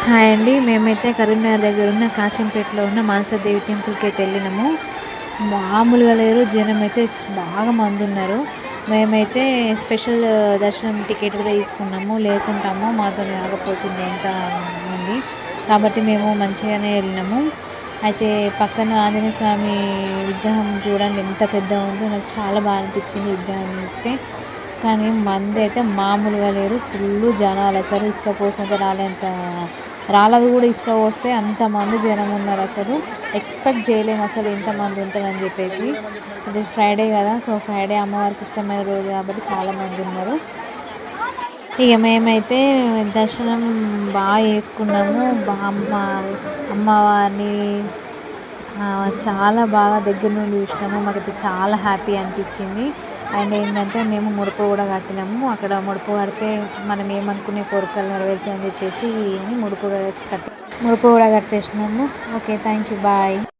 Hi అండి. మేమైతే కరీంనగర్ దగ్గర ఉన్న కాశీంపేటలో ఉన్న మానసాదేవి టెంపుల్కి అయితే వెళ్ళినాము. మామూలుగా లేరు, జనం అయితే బాగా మంది ఉన్నారు. మేమైతే స్పెషల్ దర్శనం టికెట్ కూడా తీసుకున్నాము, లేకుంటాము మాతో ఆగపోతుంది ఎంత మంది. కాబట్టి మేము మంచిగానే వెళ్ళినాము. అయితే పక్కన ఆంజనేయ స్వామి విగ్రహం చూడండి ఎంత పెద్దగా ఉందో, నాకు చాలా బాగా అనిపించింది విగ్రహం చూస్తే. కానీ మంది అయితే మామూలుగా లేరు, ఫుల్ జనాలు, అసలు ఇసుక పోసినంత రాలేదు కూడా. ఇసుక పోస్తే అంతమంది జనం ఉన్నారు, అసలు ఎక్స్పెక్ట్ చేయలేము అసలు ఎంతమంది ఉంటారని చెప్పేసి. ఇది ఫ్రైడే కదా, సో ఫ్రైడే అమ్మవారికి ఇష్టమైన రోజు కాబట్టి చాలామంది ఉన్నారు. ఇక మేమైతే దర్శనం బాగా చేసుకున్నాము. అమ్మవారిని చాలా బాగా దగ్గర నుండి చూసినాము. మాకైతే చాలా హ్యాపీ అనిపించింది. అండ్ ఏంటంటే మేము ముడుపు కూడా కట్టినాము. అక్కడ ముడుపు కడితే మనం ఏమనుకునే కోరికలు నెరవేరుతాయి అని చెప్పేసి ముడుపు కూడా కట్టేసినాము. Okay, thank you, bye.